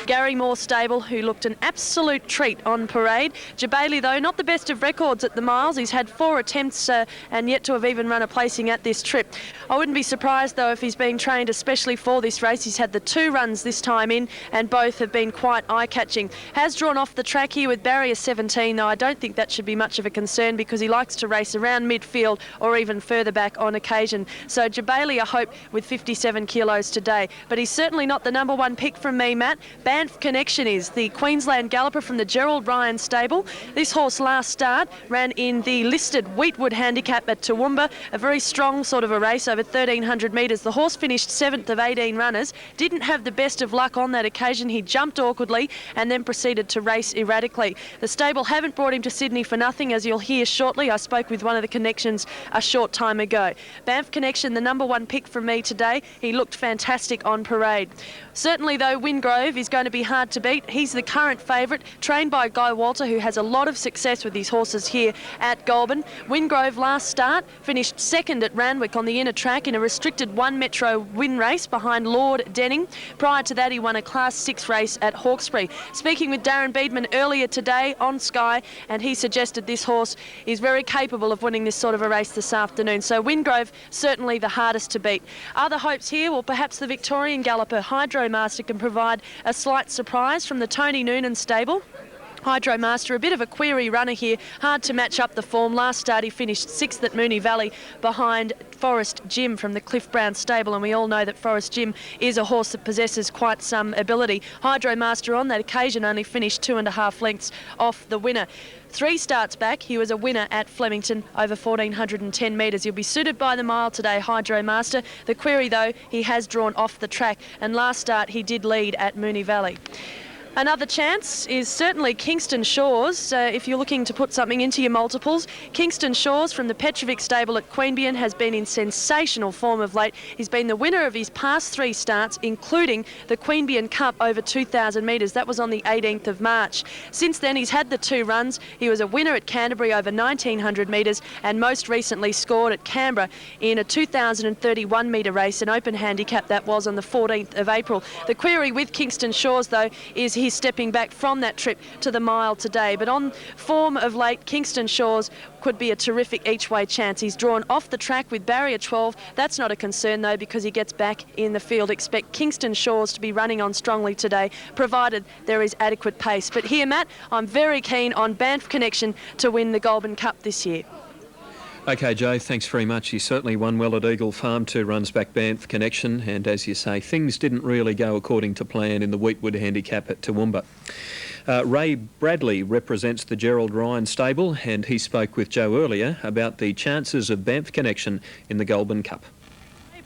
Gary Moore stable, who looked an absolute treat on parade. Jabali, though, not the best of records at the miles. He's had 4 attempts and yet to have even run a placing at this trip. I wouldn't be surprised, though, if he's being trained especially for this race. He's had the 2 runs this time in, and both have been quite eye-catching. Has drawn off the track here with barrier 17, though I don't think that should be much of a concern because he likes to race around midfield or even further back on occasion. So Jabali, I hope, with 57 kilos today. But he's certainly not the number 1 pick from me, Matt. Banff Connection is the Queensland galloper from the Gerald Ryan stable. This horse last start ran in the listed Wheatwood handicap at Toowoomba, a very strong sort of a race over 1,300 metres. The horse finished 7th of 18 runners, didn't have the best of luck on that occasion. He jumped awkwardly and then proceeded to race erratically. The stable haven't brought him to Sydney for nothing, as you'll hear shortly. I spoke with one of the connections a short time ago. Banff Connection, the number 1 pick from me today. He looked fantastic on parade. Certainly, though, Wingrove is going to be hard to beat. He's the current favourite, trained by Guy Walter, who has a lot of success with his horses here at Goulburn. Wingrove last start finished 2nd at Randwick on the inner track in a restricted 1 Metro win race behind Lord Denning. Prior to that, he won a Class 6 race at Hawkesbury. Speaking with Darren Beedman earlier today on Sky, and he suggested this horse is very capable of winning this sort of a race this afternoon. So Wingrove, certainly the hardest to beat. Other hopes here, well, perhaps the Victorian galloper Hydro Master can provide a slight surprise from the Tony Noonan stable. Hydro Master, a bit of a query runner here, hard to match up the form. Last start he finished 6th at Moonee Valley behind Forest Jim from the Cliff Brown stable, and we all know that Forest Jim is a horse that possesses quite some ability. Hydro Master on that occasion only finished 2.5 lengths off the winner. 3 starts back, he was a winner at Flemington over 1,410 metres. He'll be suited by the mile today, Hydro Master. The query, though, he has drawn off the track, and last start he did lead at Moonee Valley. Another chance is certainly Kingston Shores. If you're looking to put something into your multiples, Kingston Shores from the Petrovic stable at Queanbeyan has been in sensational form of late. He's been the winner of his past 3 starts, including the Queanbeyan Cup over 2,000 metres. That was on the 18th of March. Since then, he's had the 2 runs. He was a winner at Canterbury over 1,900 metres and most recently scored at Canberra in a 2,031 metre race, an open handicap that was on the 14th of April. The query with Kingston Shores, though, is he's stepping back from that trip to the mile today. But on form of late, Kingston Shores could be a terrific each-way chance. He's drawn off the track with barrier 12. That's not a concern, though, because he gets back in the field. Expect Kingston Shores to be running on strongly today, provided there is adequate pace. But here, Matt, I'm very keen on Banff Connection to win the Goulburn Cup this year. OK, Joe, thanks very much. He certainly won well at Eagle Farm, 2 runs back Banff Connection, and as you say, things didn't really go according to plan in the Wheatwood handicap at Toowoomba. Ray Bradley represents the Gerald Ryan stable, and he spoke with Joe earlier about the chances of Banff Connection in the Goulburn Cup.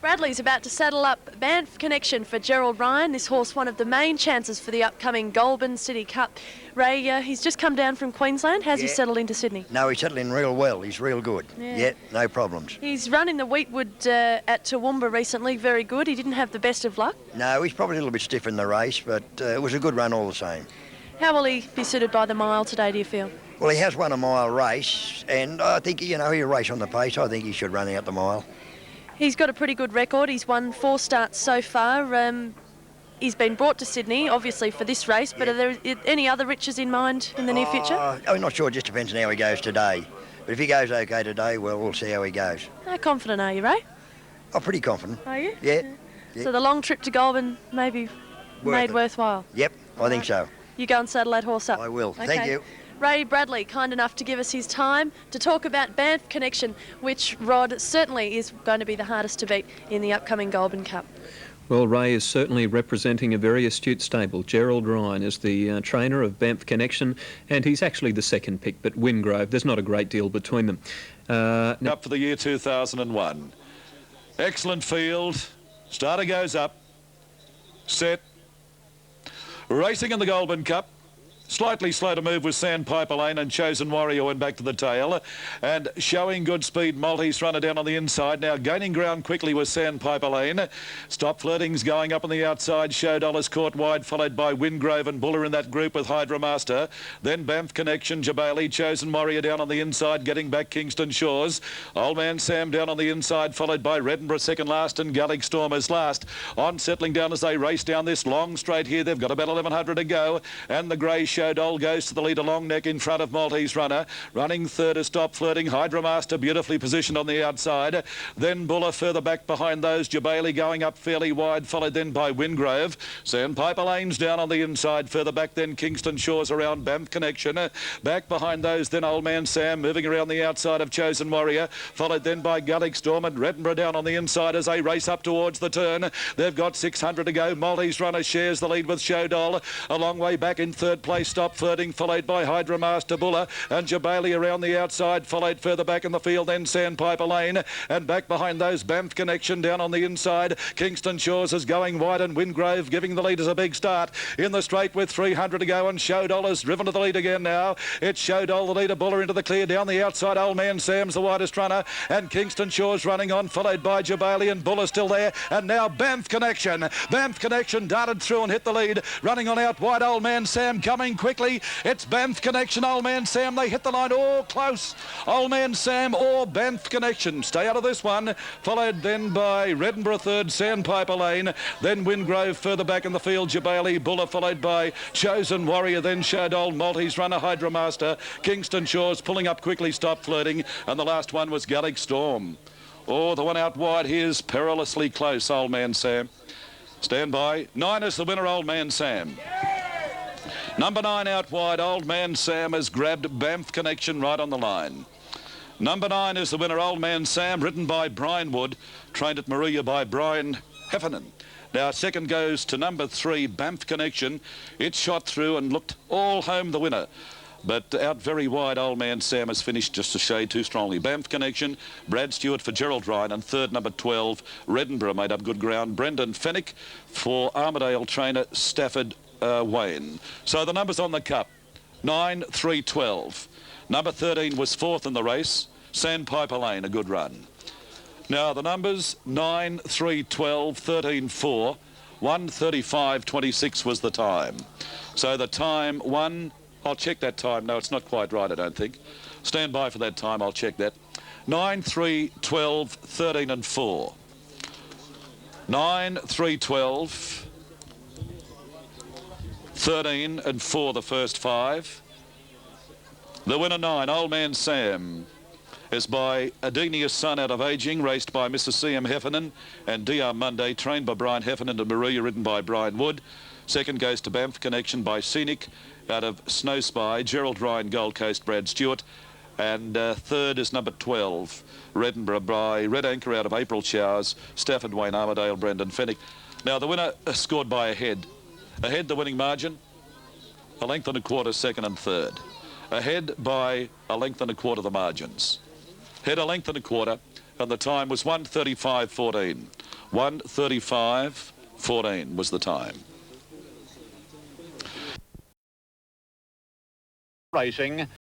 Bradley's about to saddle up Banff Connection for Gerald Ryan. This horse, one of the main chances for the upcoming Goulburn City Cup. Ray, he's just come down from Queensland. How's he settled into Sydney? No, he's settled in real well. He's real good. Yeah, no problems. He's run in the Wheatwood at Toowoomba recently. Very good. He didn't have the best of luck. No, he's probably a little bit stiff in the race, but it was a good run all the same. How will he be suited by the mile today, do you feel? Well, he has won a mile race, and I think, he'll race on the pace. I think he should run out the mile. He's got a pretty good record. He's won 4 starts so far. He's been brought to Sydney, obviously, for this race, but are there any other riches in mind in the near future? I'm not sure. It just depends on how he goes today. But if he goes OK today, well, we'll see how he goes. How confident are you, Ray? I'm pretty confident. Are you? Yeah. So the long trip to Goulburn maybe made worthwhile? Yep, I think so. You go and saddle that horse up? I will. Okay. Thank you. Ray Bradley, kind enough to give us his time to talk about Banff Connection, which, Rod, certainly is going to be the hardest to beat in the upcoming Goulburn Cup. Well, Ray is certainly representing a very astute stable. Gerald Ryan is the trainer of Banff Connection, and he's actually the 2nd pick, but Wingrove, there's not a great deal between them. Up for the year 2001. Excellent field. Starter goes up. Set. Racing in the Goulburn Cup. Slightly slow to move with Sandpiper Lane, and Chosen Warrior went back to the tail. And showing good speed, Maltese Runner down on the inside. Now gaining ground quickly with Sandpiper Lane. Stop Flirting's going up on the outside. Show Dollars caught wide, followed by Wingrove and Buller in that group with Hydra Master. Then Banff Connection, Jabali, Chosen Warrior down on the inside, getting back Kingston Shores. Old Man Sam down on the inside, followed by Reddenborough second last and Gallic Storm as last. On settling down as they race down this long straight here. They've got about 1100 to go, and the grey Show Doll goes to the lead, a long neck in front of Maltese Runner. Running third is Stop Flirting. Hydra Master beautifully positioned on the outside. Then Buller further back behind those. Jabali going up fairly wide, followed then by Wingrove. Sandpiper Lane's down on the inside. Further back then Kingston Shores around Banff Connection. Back behind those then Old Man Sam moving around the outside of Chosen Warrior, followed then by Gallic Storm and Reddenborough down on the inside as they race up towards the turn. They've got 600 to go. Maltese Runner shares the lead with Show Doll. A long way back in third place, Stop Flirting, followed by Hydra Master, Buller and Jabali around the outside, followed further back in the field then Sandpiper Lane, and back behind those Banff Connection down on the inside. Kingston Shores is going wide, and Wingrove giving the leaders a big start in the straight with 300 to go, and Show Doll is driven to the lead again now. It's Show Doll, the leader, Buller into the clear down the outside. Old Man Sam's the widest runner, and Kingston Shores running on, followed by Jabali and Buller still there, and now Banff Connection. Banff Connection darted through and hit the lead, running on out wide. Old Man Sam coming quickly. It's Banff Connection, Old Man Sam. They hit the line all close. Old Man Sam or Banff Connection stay out of this one, followed then by Reddenborough third, Sandpiper Lane, then Wingrove further back in the field, Jabali, Buller, followed by Chosen Warrior, then Show Doll, Maltese Runner, Hydra Master, Kingston Shores pulling up quickly, Stop Flirting, and the last one was Gallic Storm. Oh, the one out wide here's perilously close, Old Man Sam. Stand by. 9 is the winner, Old Man Sam. Number 9 out wide, Old Man Sam has grabbed Banff Connection right on the line. Number 9 is the winner, Old Man Sam, ridden by Brian Wood, trained at Maria by Brian Heffernan. Now second goes to number 3, Banff Connection. It shot through and looked all home the winner, but out very wide, Old Man Sam has finished just a shade too strongly. Banff Connection, Brad Stewart for Gerald Ryan, and third number 12, Reddenborough made up good ground. Brendan Fennick for Armadale trainer Stafford Wayne. So the numbers on the cup: 9, 3, 12. Number 13 was fourth in the race, Sandpiper Lane, a good run. Now the numbers: 9, 3, 12, 13, 4, 1:35, 26 was the time. So the time I'll check that time. No, it's not quite right, I don't think. Stand by for that time, I'll check that. 9, 3, 12, 13 and 4. 9, 3, 12, 13 and 4 the first 5. The winner 9, Old Man Sam, is by Adenius Son out of Aging, raced by Mr. C.M. Heffernan and D.R. Monday, trained by Brian Heffernan and Maria, ridden by Brian Wood. Second goes to Banff Connection by Scenic out of Snow Spy, Gerald Ryan, Gold Coast, Brad Stewart. And third is number 12, Reddenborough by Red Anchor out of April Showers, Stafford Wayne, Armadale, Brendan Fennick. Now the winner scored by a head. Ahead the winning margin, 1 1/4 length, second and third. Ahead by 1 1/4 length the margins. Head 1 1/4 length, and the time was 1:35.14. 1:35.14 was the time. Racing.